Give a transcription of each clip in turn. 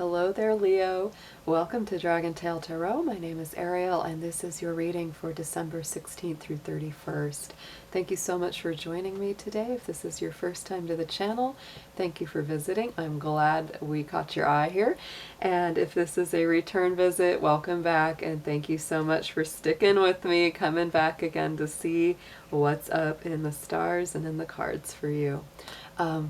Hello there, Leo. Welcome to DragonTaleTarot. My name is Ariel, and this is your reading for December 16th through 31st. Thank you so much for joining me today. If this is your first time to the channel, thank you for visiting. I'm glad we caught your eye here. And if this is a return visit, welcome back, and thank you so much for sticking with me, coming back again to see what's up in the stars and in the cards for you.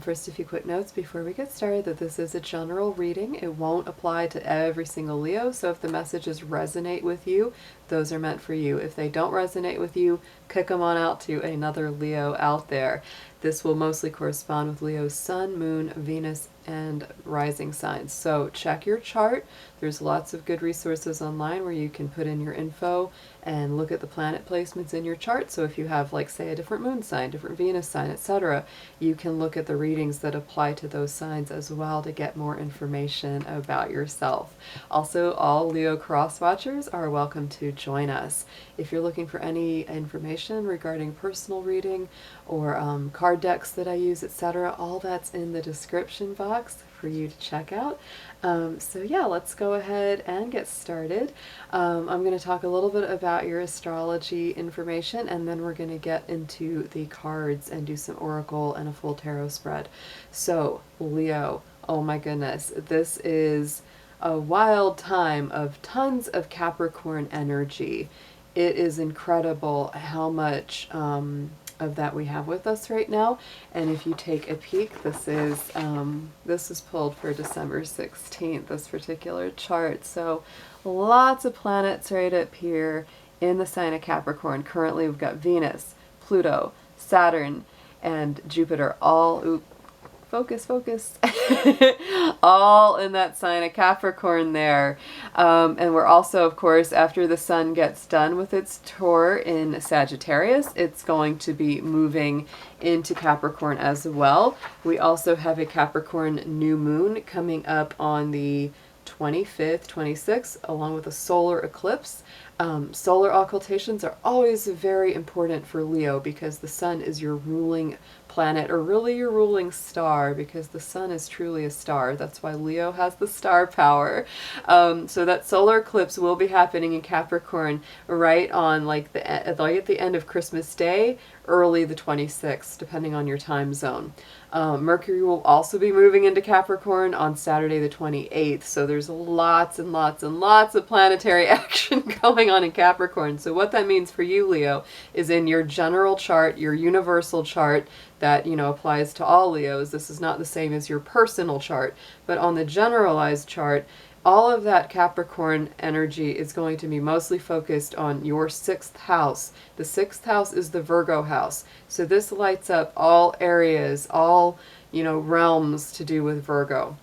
First, a few quick notes before we get started that this is a general reading. It won't apply to every single Leo, so if the messages resonate with you, those are meant for you. If they don't resonate with you, kick them on out to another Leo out there. This will mostly correspond with Leo's Sun, Moon, Venus, and rising signs. So check your chart. There's lots of good resources online where you can put in your info and look at the planet placements in your chart. So if you have, like, say, a different moon sign, different Venus sign, etc., you can look at the readings that apply to those signs as well to get more information about yourself. Also, all Leo cross watchers are welcome to join us. If you're looking for any information regarding personal reading or card decks that I use, etc., all that's in the description box for you to check out. So yeah, let's go ahead and get started. I'm going to talk a little bit about your astrology information, and then we're going to get into the cards and do some oracle and a full tarot spread. So Leo, oh my goodness, this is a wild time of tons of Capricorn energy. It is incredible how much of that we have with us right now. And if you take a peek, this is pulled for December 16th, this particular chart. So lots of planets right up here in the sign of Capricorn. Currently we've got Venus, Pluto, Saturn, and Jupiter all, focus, all in that sign of Capricorn there. And we're also, of course, after the sun gets done with its tour in Sagittarius, it's going to be moving into Capricorn as well. We also have a Capricorn new moon coming up on the 25th, 26th, along with a solar eclipse. Solar occultations are always very important for Leo because the sun is your ruling planet, or really your ruling star, because the sun is truly a star. That's why Leo has the star power. So that solar eclipse will be happening in Capricorn right on like at the end of Christmas Day, early the 26th, depending on your time zone. Mercury will also be moving into Capricorn on Saturday the 28th, so there's lots and lots and lots of planetary action going on in Capricorn. So what that means for you, Leo, is in your general chart, your universal chart that, you know, applies to all Leos. This is not the same as your personal chart, but on the generalized chart, all of that Capricorn energy is going to be mostly focused on your 6th house. The 6th house is the Virgo house. So this lights up all areas, all, you know, realms to do with Virgo.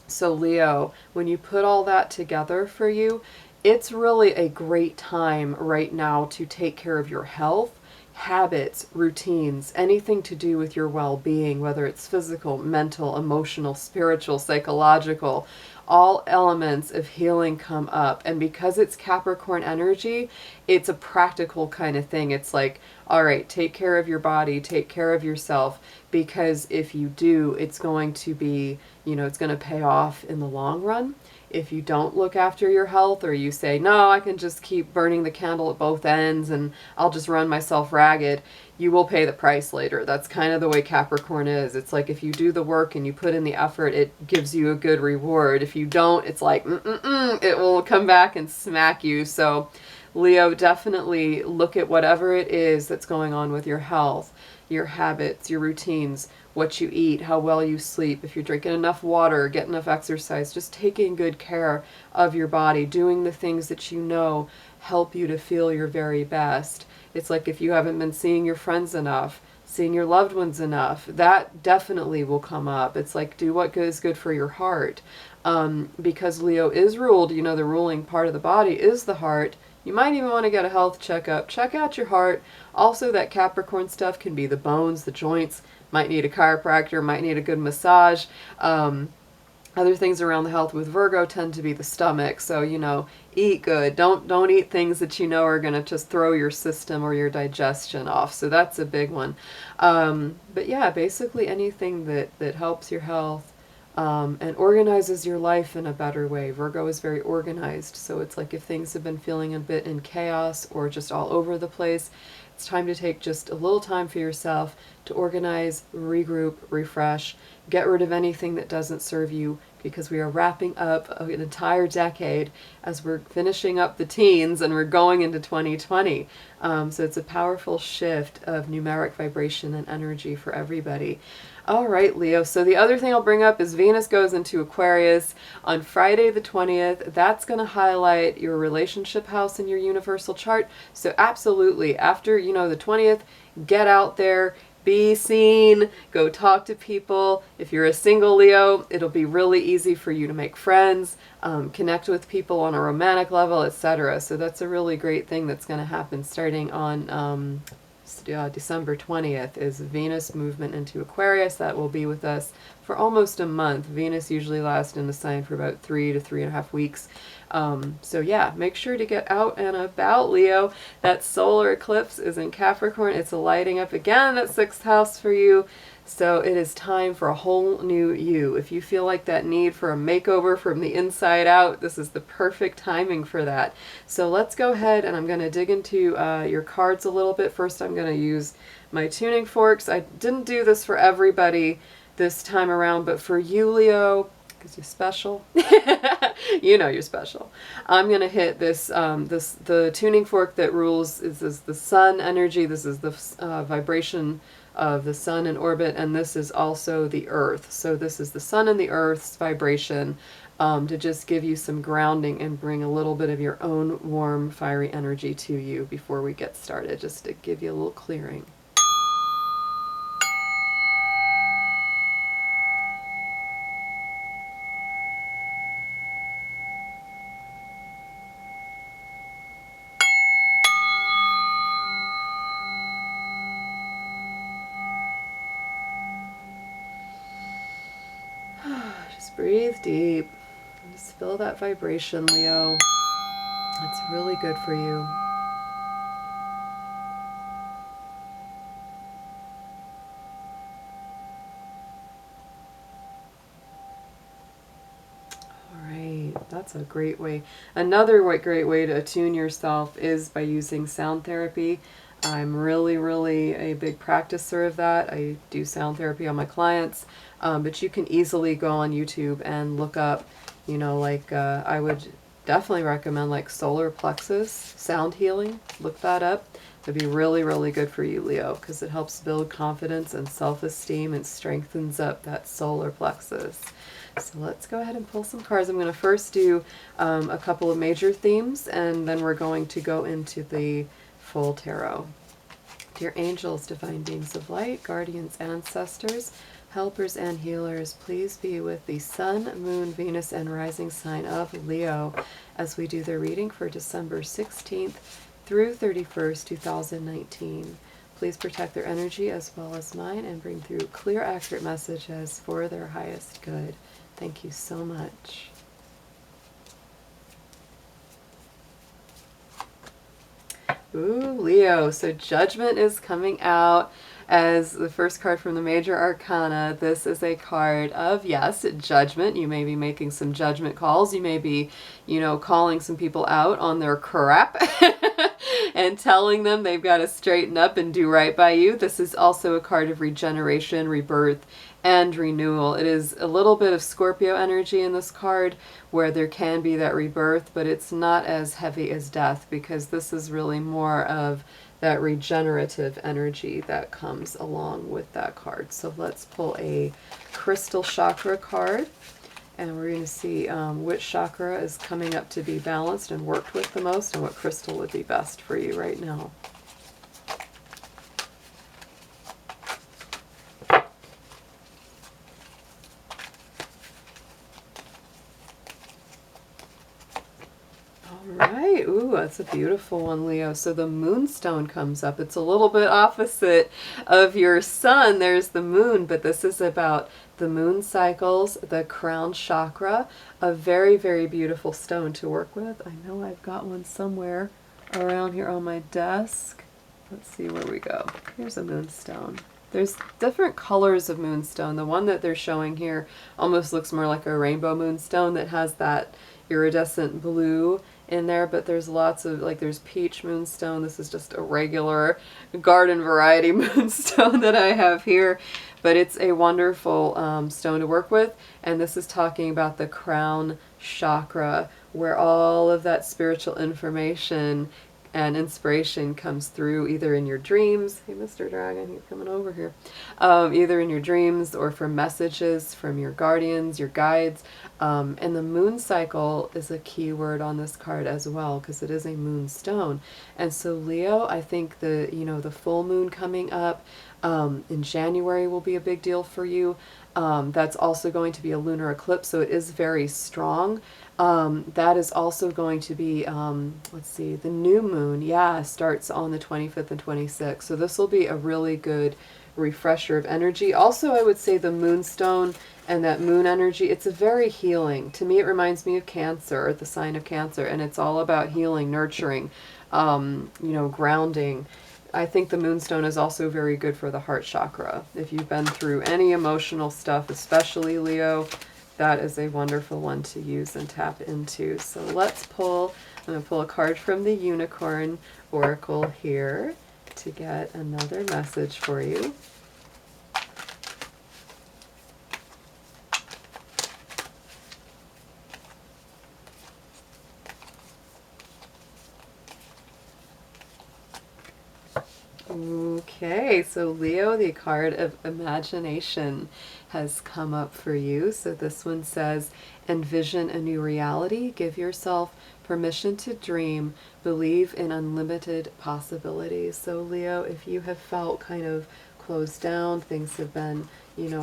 So Leo, when you put all that together for you, it's really a great time right now to take care of your health, habits, routines, anything to do with your well-being, whether it's physical, mental, emotional, spiritual, psychological. All elements of healing come up, and because it's Capricorn energy, it's a practical kind of thing. It's like, all right, take care of your body, take care of yourself, because if you do, it's going to be, you know, it's going to pay off in the long run. If you don't look after your health, or you say, no, I can just keep burning the candle at both ends and I'll just run myself ragged, you will pay the price later. That's kind of the way Capricorn is. It's like if you do the work and you put in the effort, it gives you a good reward. If you don't, it's like, it will come back and smack you. So Leo, definitely look at whatever it is that's going on with your health, your habits, your routines, what you eat, how well you sleep, if you're drinking enough water, get enough exercise, just taking good care of your body, doing the things that you know help you to feel your very best. It's like if you haven't been seeing your friends enough, seeing your loved ones enough, that definitely will come up. It's like, do what is good for your heart. Because Leo is ruled, you know, the ruling part of the body is the heart. You might even want to get a health checkup. Check out your heart. Also, that Capricorn stuff can be the bones, the joints. Might need a chiropractor, might need a good massage. Other things around the health with Virgo tend to be the stomach. So, you know, eat good. Don't eat things that you know are going to just throw your system or your digestion off. So that's a big one. But yeah, basically anything that helps your health, and organizes your life in a better way. Virgo is very organized, so it's like if things have been feeling a bit in chaos or just all over the place, it's time to take just a little time for yourself to organize, regroup, refresh, get rid of anything that doesn't serve you, because we are wrapping up an entire decade as we're finishing up the teens and we're going into 2020. So it's a powerful shift of numeric vibration and energy for everybody. All right, Leo. So the other thing I'll bring up is Venus goes into Aquarius on Friday the 20th. That's going to highlight your relationship house in your universal chart. So absolutely, after, the 20th, get out there, be seen, go talk to people. If you're a single Leo, it'll be really easy for you to make friends, connect with people on a romantic level, etc. So that's a really great thing that's going to happen starting on December 20th is Venus movement into Aquarius. That will be with us for almost a month. Venus usually lasts in the sign for about 3 to 3.5 weeks. So yeah, make sure to get out and about, Leo. That solar eclipse is in Capricorn. It's lighting up again that 6th house for you. So it is time for a whole new you. If you feel like that need for a makeover from the inside out, this is the perfect timing for that. So let's go ahead and I'm going to dig into your cards a little bit. First, I'm going to use my tuning forks. I didn't do this for everybody this time around, but for you, Leo, because you're special, you're special. I'm going to hit this, the tuning fork that rules is the sun energy. This is the vibration of the sun in orbit, and this is also the earth. So this is the sun and the earth's vibration, to just give you some grounding and bring a little bit of your own warm, fiery energy to you before we get started, just to give you a little clearing. Just breathe deep. Just feel that vibration, Leo. It's really good for you. That's a great way. Another great way to attune yourself is by using sound therapy. I'm really a big practicer of that. I do sound therapy on my clients, but you can easily go on YouTube and look up, I would definitely recommend like solar plexus sound healing. Look that up. It'd be really good for you, Leo, because it helps build confidence and self-esteem and strengthens up that solar plexus. So let's go ahead and pull some cards. I'm going to first do a couple of major themes, and then we're going to go into the full tarot. Dear angels, divine beings of light, guardians, ancestors, helpers, and healers, please be with the sun, moon, Venus, and rising sign of Leo as we do the reading for December 16th through 31st, 2019. Please protect their energy as well as mine and bring through clear, accurate messages for their highest good. Thank you so much. Ooh, Leo. So Judgment is coming out as the first card from the major arcana. This is a card of, yes, judgment. You may be making some judgment calls. You may be, calling some people out on their crap and telling them they've got to straighten up and do right by you. This is also a card of regeneration, rebirth, and renewal. It is a little bit of Scorpio energy in this card where there can be that rebirth, but it's not as heavy as death, because this is really more of that regenerative energy that comes along with that card. So let's pull a crystal chakra card, and we're going to see which chakra is coming up to be balanced and worked with the most, and what crystal would be best for you right now. Right. Ooh, that's a beautiful one, Leo. So the moonstone comes up. It's a little bit opposite of your sun. There's the moon, but this is about the moon cycles, the crown chakra, a very beautiful stone to work with. I know I've got one somewhere around here on my desk. Let's see where we go. Here's a moonstone. There's different colors of moonstone. The one that they're showing here almost looks more like a rainbow moonstone that has that iridescent blue in there, but there's lots of, like, there's peach moonstone. This is just a regular garden variety moonstone that I have here, but it's a wonderful stone to work with. And this is talking about the crown chakra, where all of that spiritual information and inspiration comes through either in your dreams. Hey, Mr. Dragon, he's coming over here. Either in your dreams or from messages from your guardians, your guides. And the moon cycle is a key word on this card as well, because it is a moonstone. And so Leo, I think the full moon coming up in January will be a big deal for you. That's also going to be a lunar eclipse, so it is very strong. That is also going to be, let's see, the new moon, starts on the 25th and 26th. So this will be a really good refresher of energy. Also, I would say the moonstone and that moon energy, it's a very healing. To me, it reminds me of Cancer, the sign of Cancer, and it's all about healing, nurturing, grounding. I think the moonstone is also very good for the heart chakra. If you've been through any emotional stuff, especially Leo, that is a wonderful one to use and tap into. So let's pull, I'm going to pull a card from the Unicorn Oracle here to get another message for you. Okay, so Leo, the card of imagination has come up for you. So this one says, envision a new reality, give yourself permission to dream, believe in unlimited possibilities. So Leo, if you have felt kind of closed down, things have been,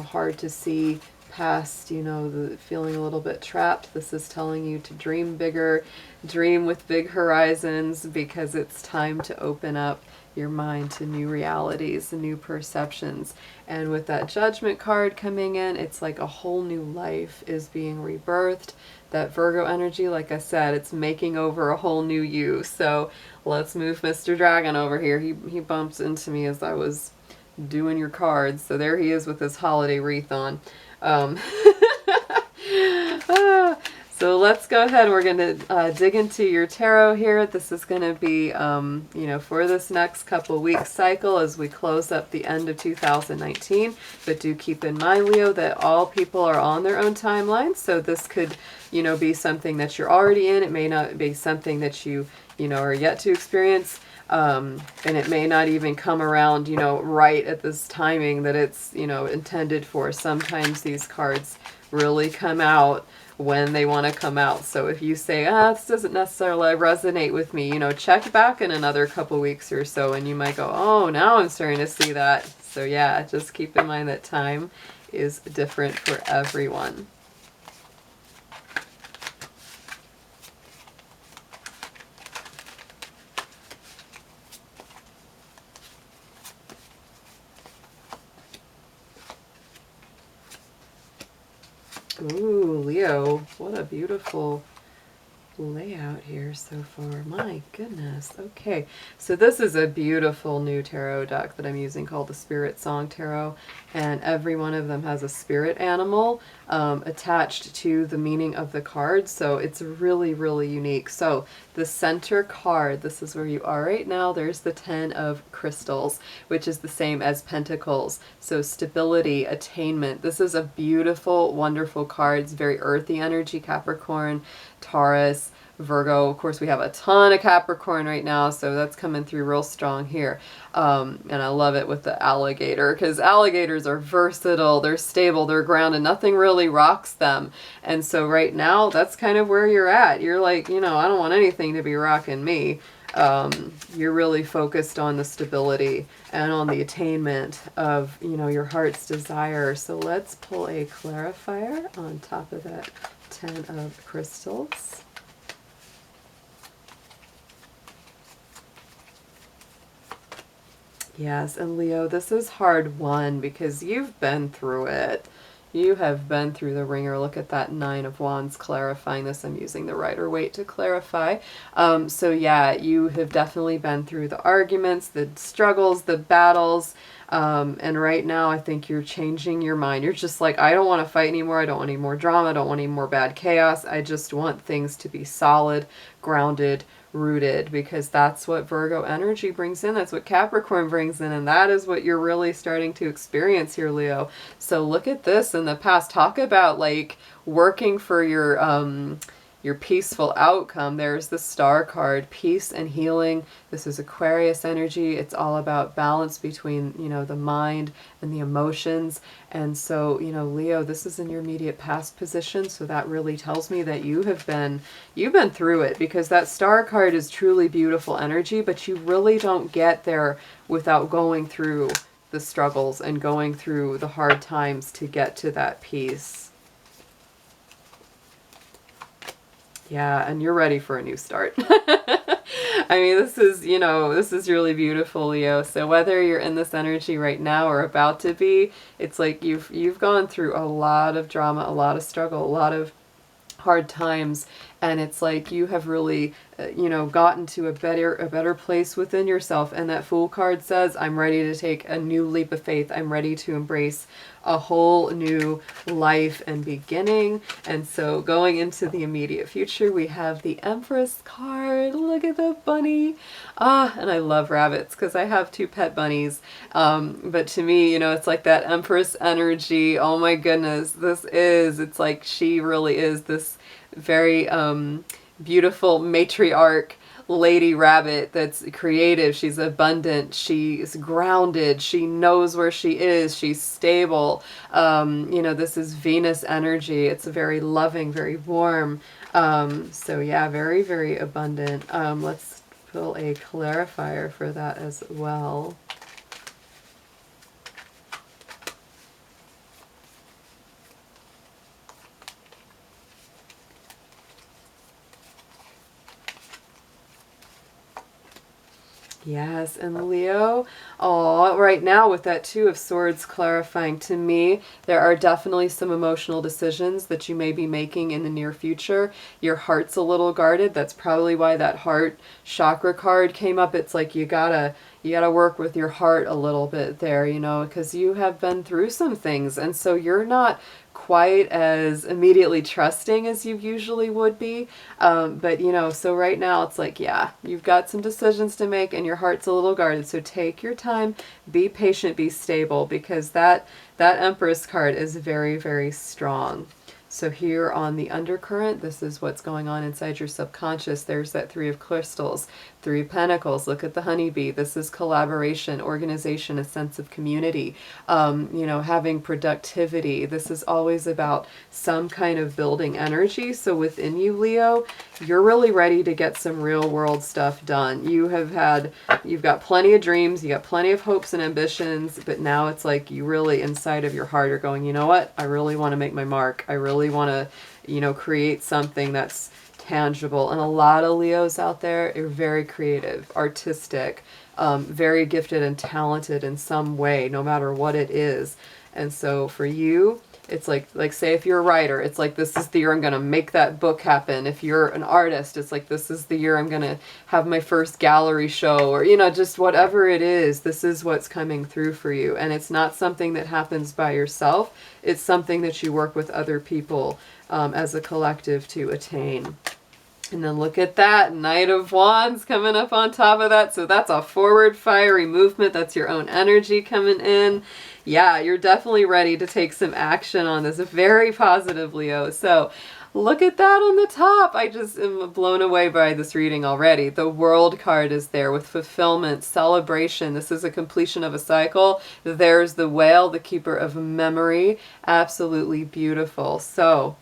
hard to see past, the feeling a little bit trapped, this is telling you to dream bigger, dream with big horizons, because it's time to open up your mind to new realities, new perceptions. And with that Judgment card coming in, it's like a whole new life is being rebirthed. That Virgo energy, like I said, it's making over a whole new you. So let's move Mr. Dragon over here. He bumps into me as I was doing your cards. So there he is with his holiday wreath on. So let's go ahead. We're going to dig into your tarot here. This is going to be, for this next couple weeks cycle as we close up the end of 2019. But do keep in mind, Leo, that all people are on their own timeline. So this could, be something that you're already in. It may not be something that you are yet to experience. And it may not even come around, right at this timing that it's, intended for. Sometimes these cards really come out when they want to come out. So if you say, this doesn't necessarily resonate with me, check back in another couple weeks or so and you might go, oh, now I'm starting to see that. So yeah, just keep in mind that time is different for everyone. Ooh, Leo, what a beautiful layout here so far. My goodness. Okay, so this is a beautiful new tarot deck that I'm using called the Spirit Song Tarot, and every one of them has a spirit animal attached to the meaning of the card, so it's really, really unique. So the center card, this is where you are right now, there's the 10 of crystals, which is the same as pentacles. So stability, attainment. This is a beautiful, wonderful card. It's very earthy energy, Capricorn, Taurus, Virgo. Of course, we have a ton of Capricorn right now, so that's coming through real strong here. And I love it with the alligator, because alligators are versatile, they're stable, they're grounded, nothing really rocks them. And so right now, that's kind of where you're at. You're like, I don't want anything to be rocking me. You're really focused on the stability and on the attainment of, your heart's desire. So let's pull a clarifier on top of that 10 of crystals. Yes, and Leo, this is hard won because you've been through it. You have been through the ringer. Look at that 9 of Wands clarifying this. I'm using the Rider-Waite to clarify. So yeah, you have definitely been through the arguments, the struggles, the battles. And right now, I think you're changing your mind. You're just like, I don't want to fight anymore. I don't want any more drama. I don't want any more bad chaos. I just want things to be solid, grounded, rooted, because that's what Virgo energy brings in. That's what Capricorn brings in. And that is what you're really starting to experience here, Leo. So look at this in the past. Talk about like working for your peaceful outcome. There's the Star card, peace and healing. This is Aquarius energy. It's all about balance between, you know, the mind and the emotions. And so, you know, Leo, this is in your immediate past position. So that really tells me that you've been through it, because that Star card is truly beautiful energy, but you really don't get there without going through the struggles and going through the hard times to get to that peace. Yeah, and you're ready for a new start. I mean, this is, you know, this is really beautiful, Leo. So whether you're in this energy right now or about to be, it's like you've gone through a lot of drama, a lot of struggle, a lot of hard times, and it's like you have really you know, gotten to a better place within yourself. And that Fool card says, I'm ready to take a new leap of faith. I'm ready to embrace a whole new life and beginning. And so going into the immediate future, we have the Empress card. Look at the bunny. And I love rabbits because I have 2 pet bunnies. But to me, you know, it's like that Empress energy. Oh my goodness, it's like she really is this very beautiful matriarch lady rabbit that's creative. She's abundant, she's grounded, she knows where she is, she's stable. You know, this is Venus energy. It's very loving, very warm. So yeah, very, very abundant. Let's pull a clarifier for that as well. Yes, and Leo, right now with that 2 of Swords clarifying, to me, there are definitely some emotional decisions that you may be making in the near future. Your heart's a little guarded. That's probably why that heart chakra card came up. It's like you gotta work with your heart a little bit there, you know, because you have been through some things, and so you're not quite as immediately trusting as you usually would be. But you know, so right now it's like, yeah, you've got some decisions to make and your heart's a little guarded. So take your time, be patient, be stable, because that Empress card is very, very strong. So here on the undercurrent, this is what's going on inside your subconscious. There's that 3 of crystals, 3 of pentacles. Look at the honeybee. This is collaboration, organization, a sense of community, you know, having productivity. This is always about some kind of building energy. So within you, Leo, you're really ready to get some real world stuff done. You've got plenty of dreams, you got plenty of hopes and ambitions, but now it's like you really inside of your heart are going, you know what? I really want to make my mark. I really want to, you know, create something that's tangible. And a lot of Leos out there are very creative, artistic, very gifted and talented in some way, no matter what it is. And so for you, it's like say if you're a writer, it's like this is the year I'm going to make that book happen. If you're an artist, it's like this is the year I'm going to have my first gallery show, or, you know, just whatever it is, this is what's coming through for you. And it's not something that happens by yourself. It's something that you work with other people as a collective to attain. And then look at that, Knight of Wands coming up on top of that. So that's a forward fiery movement. That's your own energy coming in. Yeah, you're definitely ready to take some action on this. Very positive, Leo. So look at that on the top. I just am blown away by this reading already. The World card is there with fulfillment, celebration. This is a completion of a cycle. There's the Whale, the keeper of memory. Absolutely beautiful. So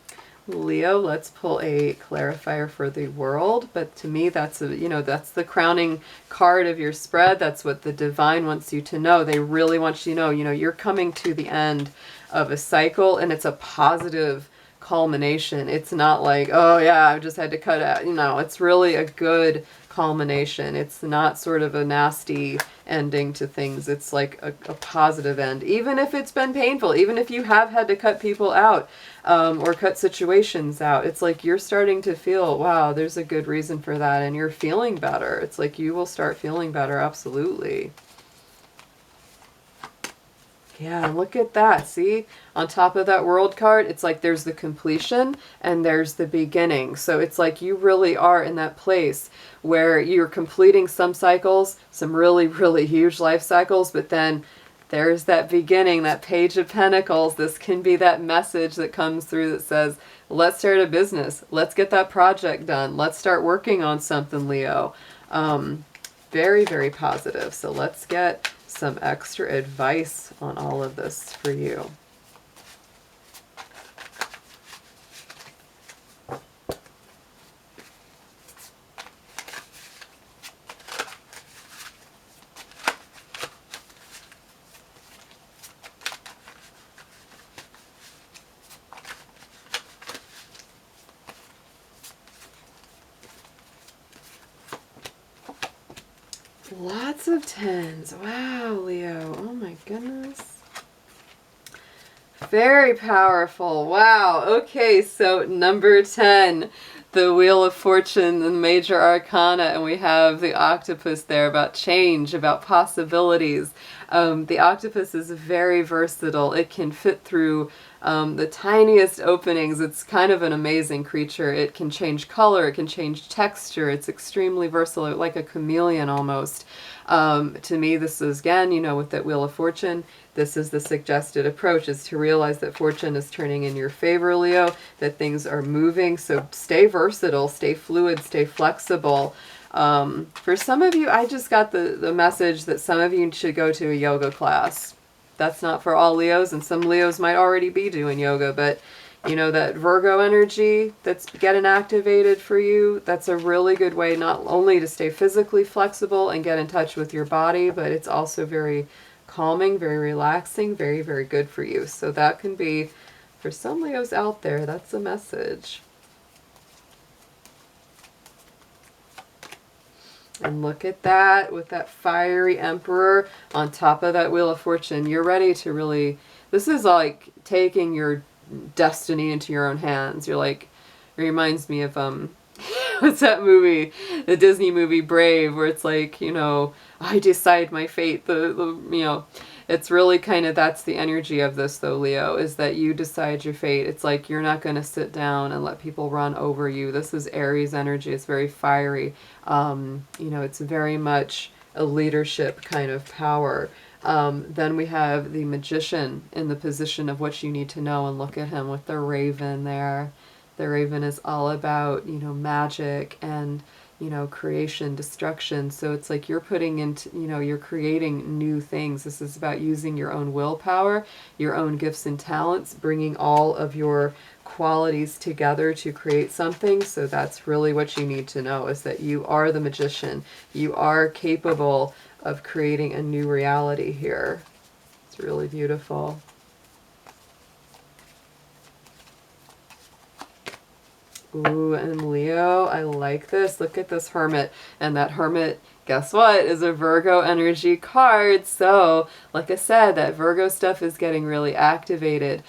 Leo, let's pull a clarifier for the World. But to me, that's that's the crowning card of your spread. That's what the divine wants you to know. They really want you to know, you're coming to the end of a cycle, and it's a positive culmination. It's not like, oh yeah, I just had to cut out. You know, it's really a good culmination. It's not sort of a nasty ending to things. It's like a positive end, even if it's been painful, even if you have had to cut people out or cut situations out. It's like you're starting to feel, wow, there's a good reason for that, and you're feeling better. It's like you will start feeling better. Absolutely. Yeah, look at that. See, on top of that World card, it's like there's the completion and there's the beginning. So it's like you really are in that place where you're completing some cycles, some really, really huge life cycles, but then there's that beginning, that Page of Pentacles. This can be that message that comes through that says, let's start a business. Let's get that project done. Let's start working on something, Leo. Very, very positive. So let's get some extra advice on all of this for you. Lots of tens. Wow, Leo. Oh my goodness. Very powerful. Wow. Okay, so number 10, the Wheel of Fortune, the major arcana, and we have the octopus there about change, about possibilities. The octopus is very versatile. It can fit through the tiniest openings. It's kind of an amazing creature. It can change color. It can change texture. It's extremely versatile, like a chameleon almost. To me, this is, again, you know, with that Wheel of Fortune, this is the suggested approach, is to realize that fortune is turning in your favor, Leo, that things are moving. So stay versatile, stay fluid, stay flexible. For some of you, I just got the message that some of you should go to a yoga class. That's not for all Leos, and some Leos might already be doing yoga, but you know, that Virgo energy that's getting activated for you, that's a really good way not only to stay physically flexible and get in touch with your body, but it's also very calming, very relaxing, very, very good for you. So that can be, for some Leos out there, that's a message. And look at that, with that fiery Emperor on top of that Wheel of Fortune. You're ready to really, this is like taking your destiny into your own hands. You're like, it reminds me of, what's that movie? The Disney movie Brave, where it's like, you know, I decide my fate. You know, it's really kind of, that's the energy of this though, Leo, is that you decide your fate. It's like you're not going to sit down and let people run over you. This is Aries energy. It's very fiery. You know, it's very much a leadership kind of power. Then we have the Magician in the position of what you need to know, and look at him with the raven there. The raven is all about, you know, magic and, you know, creation, destruction. So it's like you're putting into, you know, you're creating new things. This is about using your own willpower, your own gifts and talents, bringing all of your qualities together to create something. So that's really what you need to know, is that you are the magician. You are capable of creating a new reality here. It's really beautiful. Ooh, and Leo, I like this. Look at this Hermit. And that Hermit, guess what, is a Virgo energy card. So, like I said, that Virgo stuff is getting really activated.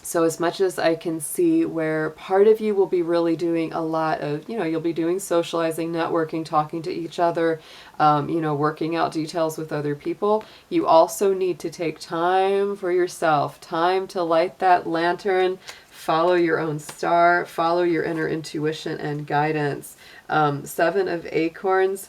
So as much as I can see where part of you will be really doing a lot of, you know, you'll be doing socializing, networking, talking to each other, you know, working out details with other people, you also need to take time for yourself, time to light that lantern, follow your own star, follow your inner intuition and guidance. 7 of Acorns,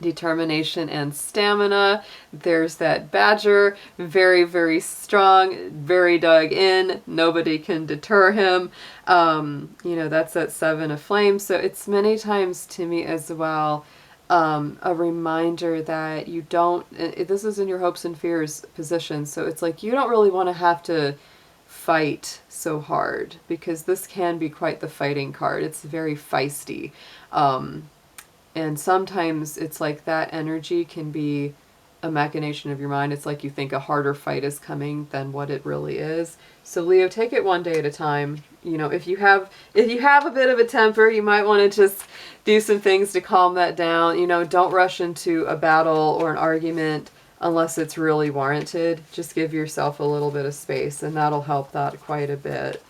determination and stamina. There's that Badger, very, very strong, very dug in. Nobody can deter him. You know, that's that 7 of Flames. So it's many times to me as well, a reminder that you don't, this is in your hopes and fears position. So it's like you don't really want to have to fight so hard, because this can be quite the fighting card. It's very feisty. And sometimes it's like that energy can be a machination of your mind. It's like you think a harder fight is coming than what it really is. So Leo, take it one day at a time. You know, if you have a bit of a temper, you might want to just do some things to calm that down. You know, don't rush into a battle or an argument unless it's really warranted. Just give yourself a little bit of space, and that'll help that quite a bit.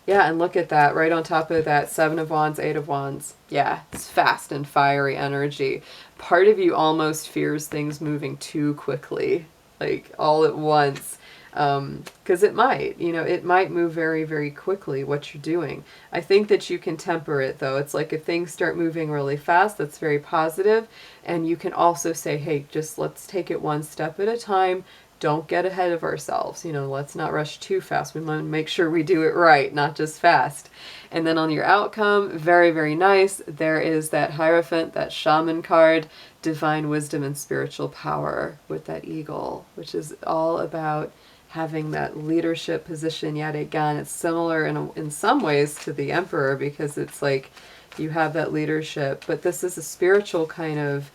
Yeah, and look at that, right on top of that, 7 of Wands, 8 of Wands. Yeah, it's fast and fiery energy. part of you almost fears things moving too quickly, like all at once. Because it might, you know, it might move very, very quickly what you're doing. I think that you can temper it though. It's like if things start moving really fast, that's very positive. And you can also say, hey, just let's take it one step at a time. Don't get ahead of ourselves. You know, let's not rush too fast. We want to make sure we do it right, not just fast. And then on your outcome, very, very nice. There is that Hierophant, that shaman card, divine wisdom and spiritual power with that eagle, which is all about having that leadership position yet again. It's similar in some ways to the Emperor, because it's like you have that leadership, but this is a spiritual kind of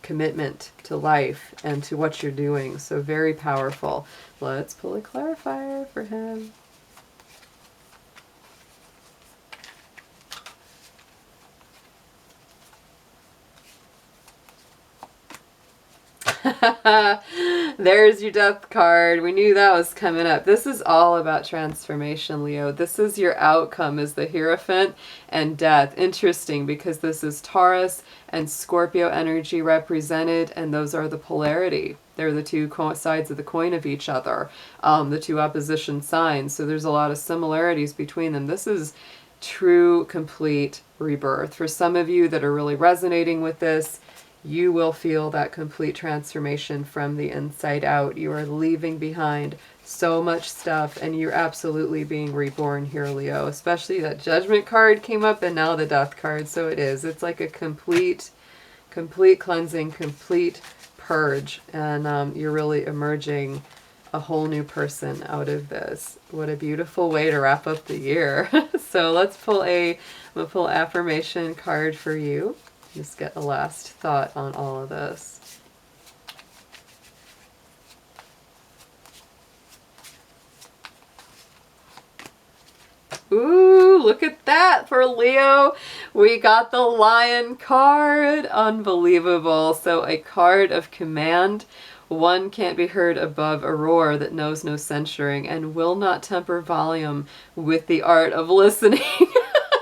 commitment to life and to what you're doing. So very powerful. Let's pull a clarifier for him. There's your death card. We knew that was coming up. This is all about transformation, Leo. This is your outcome, is the Hierophant and death. Interesting, because this is Taurus and Scorpio energy represented, and those are the polarity. They're the two sides of the coin of each other, the two opposition signs. So there's a lot of similarities between them. This is true, complete rebirth. For some of you that are really resonating with this, you will feel that complete transformation from the inside out. You are leaving behind so much stuff, and you're absolutely being reborn here, Leo. Especially that Judgment card came up, and now the Death card. So it is. It's like a complete cleansing, complete purge, and you're really emerging a whole new person out of this. What a beautiful way to wrap up the year. So let's pull I'm gonna pull affirmation card for you. Just get a last thought on all of this. Ooh, look at that for Leo. We got the Lion card. Unbelievable. So a card of command. One can't be heard above a roar that knows no censuring and will not temper volume with the art of listening.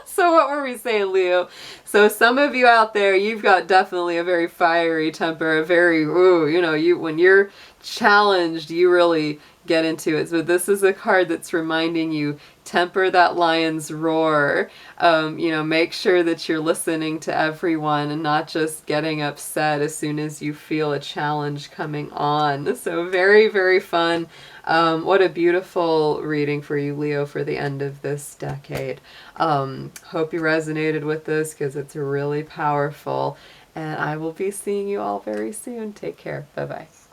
So what were we saying, Leo? So some of you out there, you've got definitely a very fiery temper, a very, you know, when you're challenged, you really get into it. So this is a card that's reminding you, temper that lion's roar. You know, make sure that you're listening to everyone and not just getting upset as soon as you feel a challenge coming on. So very, very fun. What a beautiful reading for you, Leo, for the end of this decade. Hope you resonated with this, because it's really powerful. And I will be seeing you all very soon. Take care. Bye-bye.